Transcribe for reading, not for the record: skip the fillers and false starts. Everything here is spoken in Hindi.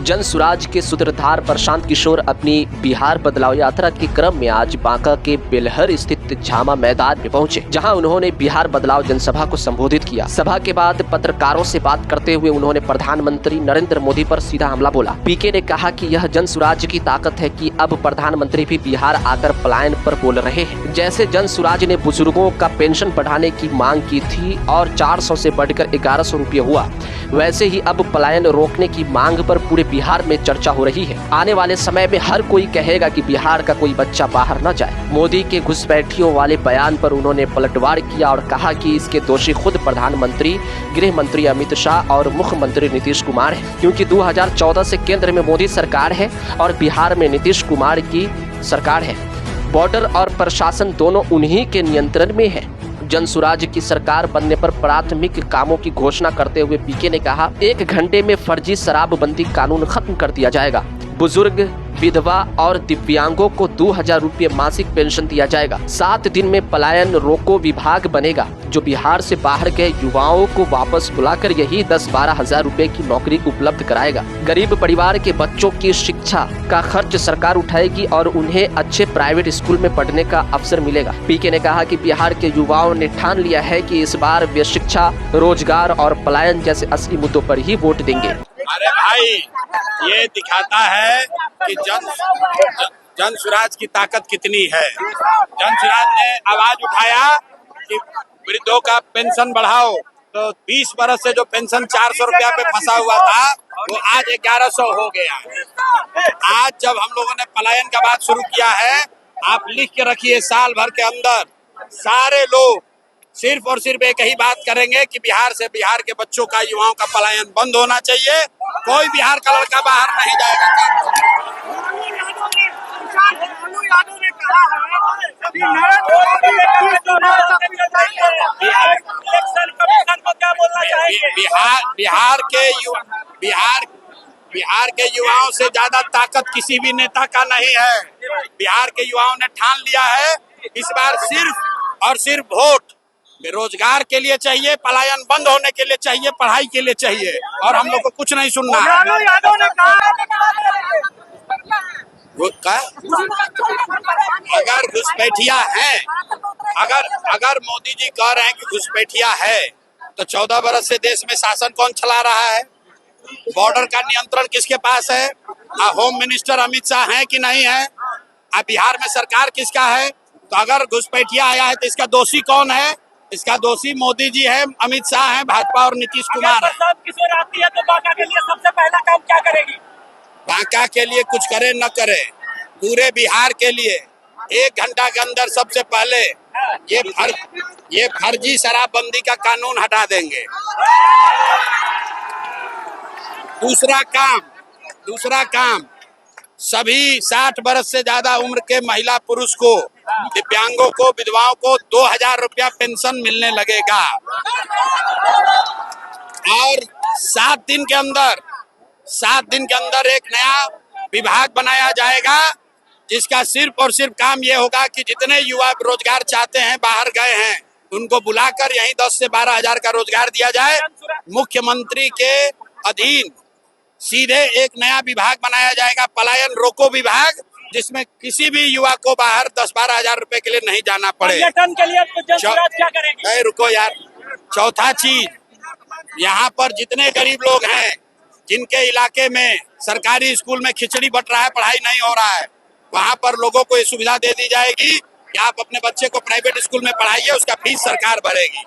जन सुराज के सूत्रधार प्रशांत किशोर अपनी बिहार बदलाव यात्रा के क्रम में आज बांका के बेलहर स्थित झामा मैदान में पहुंचे, जहां उन्होंने बिहार बदलाव जनसभा को संबोधित किया। सभा के बाद पत्रकारों से बात करते हुए उन्होंने प्रधानमंत्री नरेंद्र मोदी पर सीधा हमला बोला। पीके ने कहा कि यह जन सुराज की ताकत है कि अब प्रधानमंत्री भी बिहार आकर पलायन पर बोल रहे हैं। जैसे जन सुराज ने बुजुर्गों का पेंशन बढ़ाने की मांग की थी और 400 से बढ़कर 1100 रुपये हुआ, वैसे ही अब पलायन रोकने की मांग पर पूरे बिहार में चर्चा हो रही है। आने वाले समय में हर कोई कहेगा कि बिहार का कोई बच्चा बाहर न जाए। मोदी के घुसपैठियों वाले बयान पर उन्होंने पलटवार किया और कहा कि इसके दोषी खुद प्रधानमंत्री, गृह मंत्री अमित शाह और मुख्यमंत्री नीतीश कुमार है, क्योंकि 2014 से केंद्र में मोदी सरकार है और बिहार में नीतीश कुमार की सरकार है। बॉर्डर और प्रशासन दोनों उन्हीं के नियंत्रण में है। जन सुराज की सरकार बनने पर प्राथमिक कामों की घोषणा करते हुए पीके ने कहा, 1 घंटे में फर्जी शराबबंदी कानून खत्म कर दिया जाएगा। बुजुर्ग, विधवा और दिव्यांगों को 2000 रुपये मासिक पेंशन दिया जाएगा। 7 दिन में पलायन रोको विभाग बनेगा, जो बिहार से बाहर गए युवाओं को वापस बुलाकर यही 10-12 हजार रुपए की नौकरी उपलब्ध कराएगा। गरीब परिवार के बच्चों की शिक्षा का खर्च सरकार उठाएगी और उन्हें अच्छे प्राइवेट स्कूल में पढ़ने का अवसर मिलेगा। पीके ने कहा कि बिहार के युवाओं ने ठान लिया है कि इस बार वे शिक्षा, रोजगार और पलायन जैसे असली मुद्दों पर ही वोट देंगे। अरे भाई, ये दिखाता है कि जन सुराज की ताकत कितनी है। जन सुराज ने आवाज उठाया कि वृद्धों का पेंशन बढ़ाओ, तो 20 बरस से जो पेंशन 400 रुपया पे फंसा हुआ था वो आज 1100 हो गया। आज जब हम लोगों ने पलायन का बात शुरू किया है, आप लिख के रखिए, साल भर के अंदर सारे लोग सिर्फ और सिर्फ एक ही बात करेंगे कि बिहार से बिहार के बच्चों का, युवाओं का पलायन बंद होना चाहिए। कोई बिहार का लड़का बाहर नहीं जाएगा। बिहार के युवाओं से ज्यादा ताकत किसी भी नेता का नहीं है। बिहार के युवाओं ने ठान लिया है, इस बार सिर्फ और सिर्फ वोट बेरोजगार के लिए चाहिए, पलायन बंद होने के लिए चाहिए, पढ़ाई के लिए चाहिए, और हम लोग को कुछ नहीं सुनना है। अगर घुसपैठिया है, अगर मोदी जी कह रहे हैं कि घुसपैठिया है, तो 14 बरस से देश में शासन कौन चला रहा है? बॉर्डर का नियंत्रण किसके पास है? होम मिनिस्टर अमित शाह है कि नहीं है? बिहार में सरकार किसका है? तो अगर घुसपैठिया आया है तो इसका दोषी कौन है? इसका दोषी मोदी जी है, अमित शाह है, भाजपा और नीतीश कुमार है। किशोर आती है तो बांका के लिए सबसे पहला काम क्या करेगी? बांका के लिए कुछ करे न करे, पूरे बिहार के लिए 1 घंटा के अंदर सबसे पहले ये फर्जी शराबबंदी का कानून हटा देंगे। दूसरा काम सभी 60 बरस से ज्यादा उम्र के महिला पुरुष को, दिव्यांगों को, विधवाओं को 2000 रुपया पेंशन मिलने लगेगा। और 7 दिन के अंदर एक नया विभाग बनाया जाएगा, जिसका सिर्फ और सिर्फ काम ये होगा कि जितने युवा रोजगार चाहते हैं, बाहर गए हैं, उनको बुलाकर यहीं 10 से 12 हजार का रोजगार दिया जाए। मुख्यमंत्री के अधीन सीधे एक नया विभाग बनाया जाएगा, पलायन रोको विभाग, जिसमें किसी भी युवा को बाहर 10-12 हजार रुपए के लिए नहीं जाना पड़े। पर्यटन के लिए जन सुराज क्या करेगी? रुको यार, चौथा चीज, यहाँ पर जितने गरीब लोग हैं, जिनके इलाके में सरकारी स्कूल में खिचड़ी बट रहा है, पढ़ाई नहीं हो रहा है, वहाँ पर लोगों को ये सुविधा दे दी जाएगी कि आप अपने बच्चे को प्राइवेट स्कूल में पढ़ाइए, उसका फीस सरकार भरेगी।